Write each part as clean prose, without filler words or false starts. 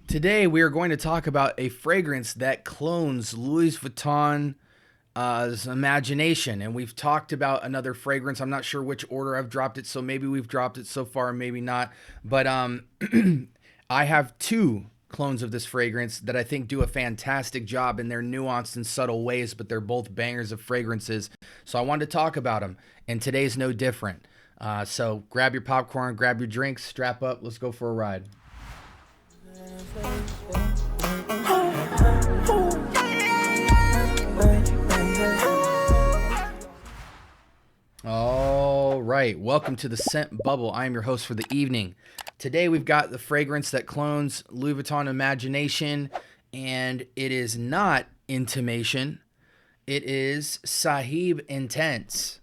Today we are going to talk about a fragrance that clones Louis Vuitton's imagination, and we've talked about another fragrance. I'm not sure which order I've dropped it, so maybe we've dropped it so far, maybe not. But I have two clones of this fragrance that I think do a fantastic job in their nuanced and subtle ways, but they're both bangers of fragrances. So I wanted to talk about them, and today's no different. So grab your popcorn, grab your drinks, strap up, let's go for a ride. All right, welcome to the Scent Bubble. I am your host for the evening. Today we've got the fragrance that clones Louis Vuitton Imagination, and it is not Intimation. It is Saheb Intense.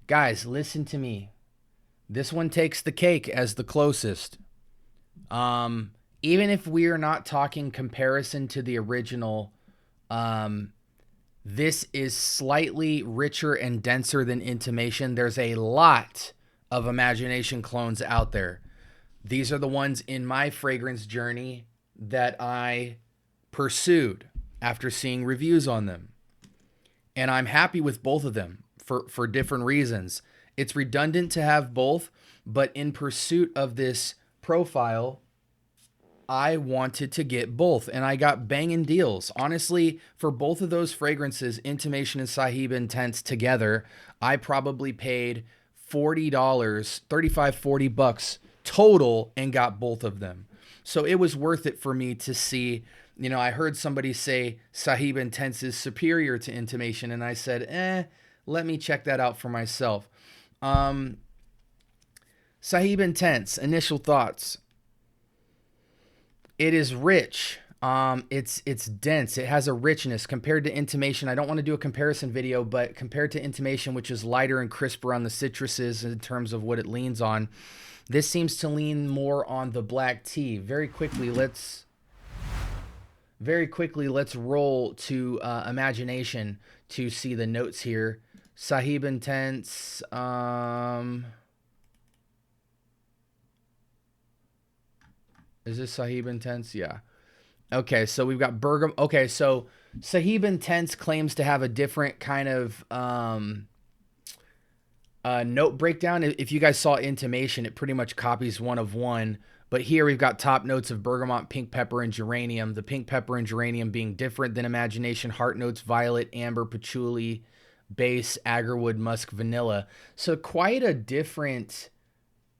Guys, listen to me. This one takes the cake as the closest. Even if we are not talking comparison to the original, this is slightly richer and denser than Intimation. There's a lot of Imagination clones out there. These are the ones in my fragrance journey that I pursued after seeing reviews on them. And I'm happy with both of them for different reasons. It's redundant to have both, but in pursuit of this profile, I wanted to get both, and I got banging deals. Honestly, for both of those fragrances, Intimation and Saheb Intense together, I probably paid $40, 35, $40 total and got both of them. So it was worth it for me to see. I heard somebody say Saheb Intense is superior to Intimation, and I said, let me check that out for myself. Saheb Intense, initial thoughts. It is rich. It's dense. It has a richness compared to Intimation. I don't want to do a comparison video, but compared to Intimation, which is lighter and crisper on the citruses in terms of what it leans on, this seems to lean more on the black tea. Very quickly, let's roll to Imagination to see the notes here. Saheb Intense. Is this Saheb Intense? Yeah. Okay, so we've got bergamot. Okay, so Saheb Intense claims to have a different kind of note breakdown. If you guys saw Intimation, it pretty much copies one of one. But here we've got top notes of bergamot, pink pepper, and geranium. The pink pepper and geranium being different than Imagination. Heart notes, violet, amber, patchouli, base, agarwood, musk, vanilla. So quite a different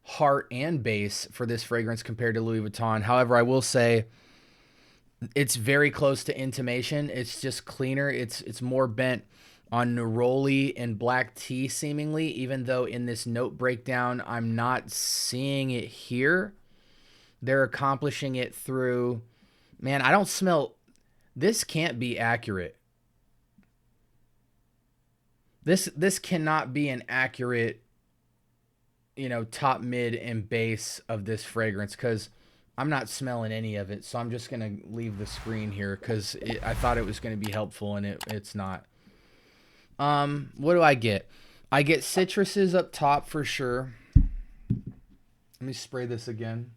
heart and base for this fragrance compared to Louis Vuitton. However, I will say it's very close to Intimation. It's just cleaner. It's more bent on neroli and black tea seemingly, even though in this note breakdown I'm not seeing it here. They're accomplishing it through, man, I don't smell, this can't be accurate. This cannot be an accurate top, mid, and base of this fragrance, because I'm not smelling any of it. So I'm just going to leave the screen here because I thought it was going to be helpful, and it's not. What do I get? I get citruses up top for sure. Let me spray this again.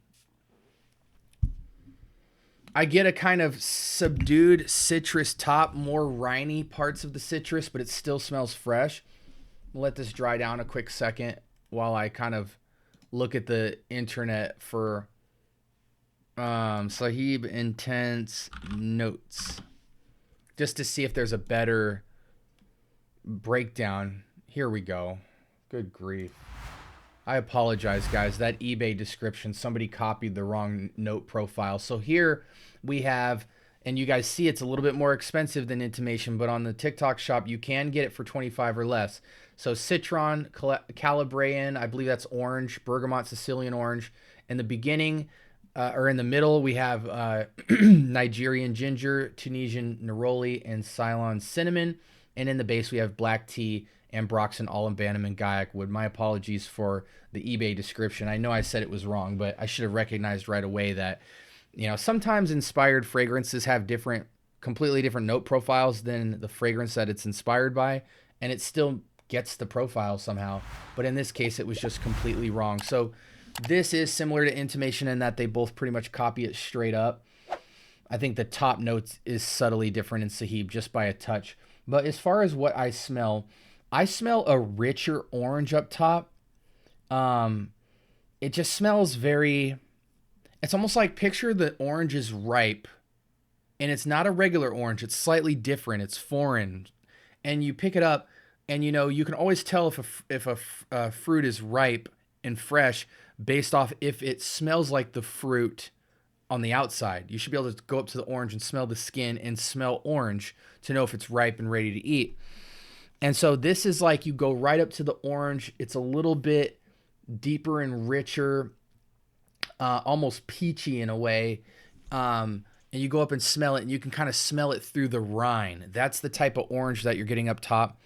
I get a kind of subdued citrus top, more winey parts of the citrus, but it still smells fresh. I'll let this dry down a quick second while I kind of look at the internet for Saheb Intense notes, just to see if there's a better breakdown. Here we go. Good grief. I apologize, guys. That eBay description, somebody copied the wrong note profile. So here we have, and you guys see it's a little bit more expensive than Intimation, but on the TikTok shop, you can get it for $25 or less. So citron, calabrian, I believe that's orange, bergamot, Sicilian orange. In the beginning, or in the middle, we have Nigerian ginger, Tunisian neroli, and Ceylon cinnamon. And in the base, we have black tea, ambroxan, olibanum, and guaiac wood. My apologies for the eBay description. I know I said it was wrong, but I should have recognized right away that, sometimes inspired fragrances have completely different note profiles than the fragrance that it's inspired by, and it still gets the profile somehow. But in this case, it was just completely wrong. So This is similar to Intimation in that they both pretty much copy it straight up. I think the top notes is subtly different in Saheb just by a touch. But as far as what I smell a richer orange up top. It just smells very, it's almost like picture the orange is ripe and it's not a regular orange. It's slightly different. It's foreign. And you pick it up and, you know, you can always tell if a fruit is ripe and fresh based off if it smells like the fruit on the outside. You should be able to go up to the orange and smell the skin and smell orange to know if it's ripe and ready to eat. And so this is like you go right up to the orange. It's a little bit deeper and richer, almost peachy in a way. And you go up and smell it, and you can kind of smell it through the rind. That's the type of orange that you're getting up top.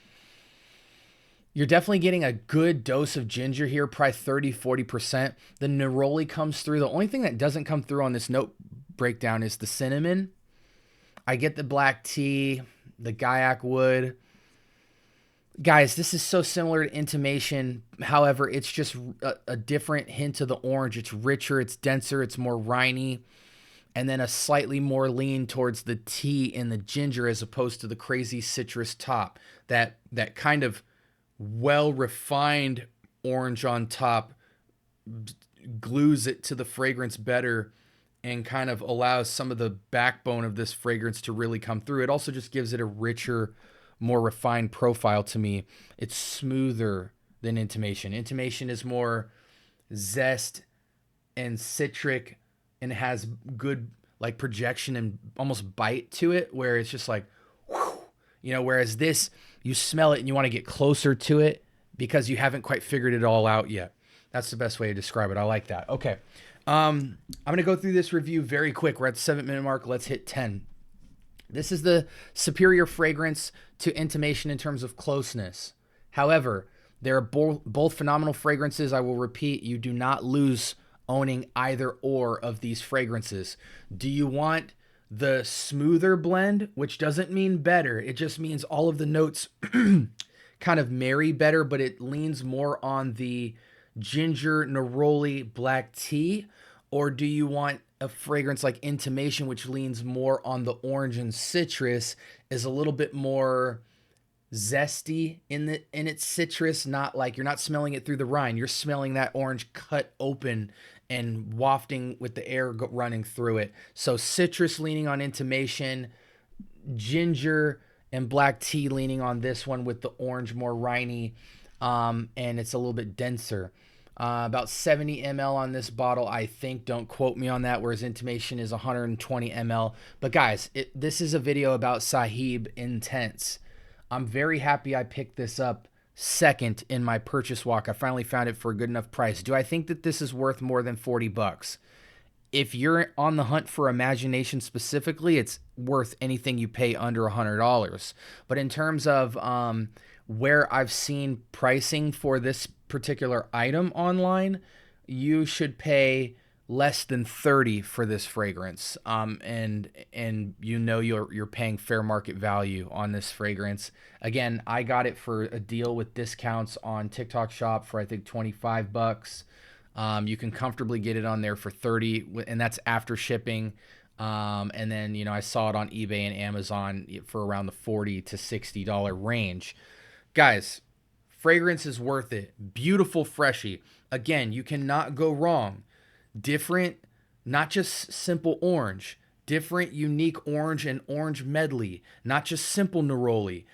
You're definitely getting a good dose of ginger here, probably 30-40%. The neroli comes through. The only thing that doesn't come through on this note breakdown is the cinnamon. I get the black tea, the guaiac wood. Guys, this is so similar to Intimation. However, it's just a different hint of the orange. It's richer, it's denser, it's more riney. And then a slightly more lean towards the tea and the ginger as opposed to the crazy citrus top. That kind of well-refined orange on top glues it to the fragrance better and kind of allows some of the backbone of this fragrance to really come through. It also just gives it a richer, more refined profile to me. It's smoother than Intimation. Intimation is more zest and citric and has good like projection and almost bite to it, where it's just like, whew, you know, whereas this, you smell it and you want to get closer to it because you haven't quite figured it all out yet. That's the best way to describe it. I like that. Okay. I'm going to go through this review very quick. We're at the 7-minute mark. Let's hit 10. This is the superior fragrance to Intimation in terms of closeness. However, they're both phenomenal fragrances. I will repeat, you do not lose owning either or of these fragrances. Do you want the smoother blend, which doesn't mean better? It just means all of the notes kind of marry better, but it leans more on the ginger, neroli, black tea? Or do you want a fragrance like Intimation, which leans more on the orange and citrus, is a little bit more zesty in its citrus, not like you're not smelling it through the rind. You're smelling that orange cut open and wafting with the air running through it. So citrus leaning on Intimation, ginger and black tea leaning on this one with the orange more riney, and it's a little bit denser. About 70 ml on this bottle, I think. Don't quote me on that, whereas Intimation is 120 ml. But guys, this is a video about Saheb Intense. I'm very happy I picked this up second in my purchase walk. I finally found it for a good enough price. Do I think that this is worth more than 40 bucks? If you're on the hunt for imagination specifically, it's worth anything you pay under $100. But in terms of where I've seen pricing for this particular item online, you should pay less than 30 for this fragrance. And you know you're paying fair market value on this fragrance. Again, I got it for a deal with discounts on TikTok Shop for I think 25 bucks. You can comfortably get it on there for 30, and that's after shipping. And then, you know, I saw it on eBay and Amazon for around the $40 to $60 range. Guys, fragrance is worth it. Beautiful freshie. Again, you cannot go wrong. Different, not just simple orange. Different, unique orange and orange medley. Not just simple neroli.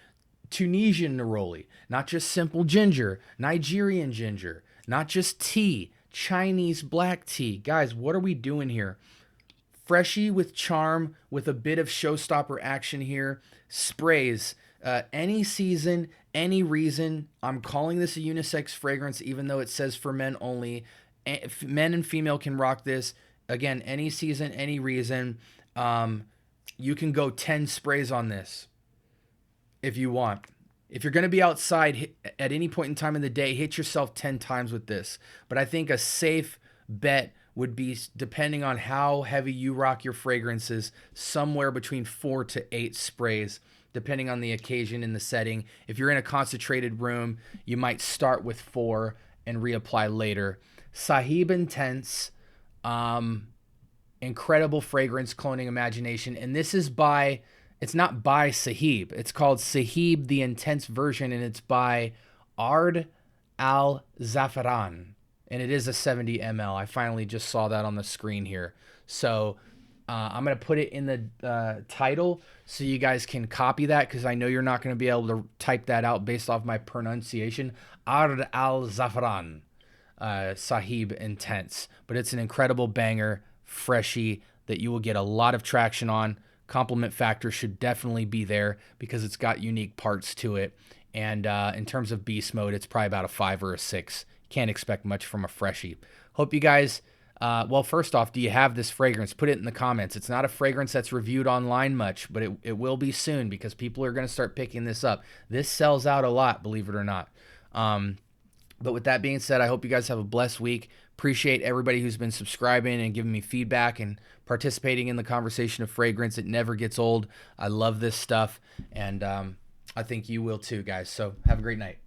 Tunisian neroli. Not just simple ginger. Nigerian ginger. Not just tea. Chinese black tea. Guys, what are we doing here? Freshie with charm, with a bit of showstopper action here. Sprays. Any season, any reason. I'm calling this a unisex fragrance, even though it says for men only. Men and female can rock this. Again, any season, any reason. You can go 10 sprays on this if you want. If you're going to be outside at any point in time in the day, hit yourself 10 times with this. But I think a safe bet would be, depending on how heavy you rock your fragrances, somewhere between 4 to 8 sprays, depending on the occasion and the setting. If you're in a concentrated room, you might start with 4 and reapply later. Saheb Intense. Incredible fragrance, cloning imagination. And this is by, it's not by Saheb. It's called Saheb the Intense version, and it's by Ard Al Zaafaran. And it is a 70 ml. I finally just saw that on the screen here. So I'm going to put it in the title so you guys can copy that, because I know you're not going to be able to type that out based off my pronunciation. Ard Al Zaafaran, Saheb Intense. But it's an incredible banger, freshy, that you will get a lot of traction on. Compliment factor should definitely be there because it's got unique parts to it. And in terms of beast mode, it's probably about a 5 or a 6. Can't expect much from a freshie. Hope you guys, well, first off, do you have this fragrance? Put it in the comments. It's not a fragrance that's reviewed online much, but it will be soon because people are going to start picking this up. This sells out a lot, believe it or not. But with that being said, I hope you guys have a blessed week. Appreciate everybody who's been subscribing and giving me feedback and participating in the conversation of fragrance. It never gets old. I love this stuff, and I think you will too, guys. So have a great night.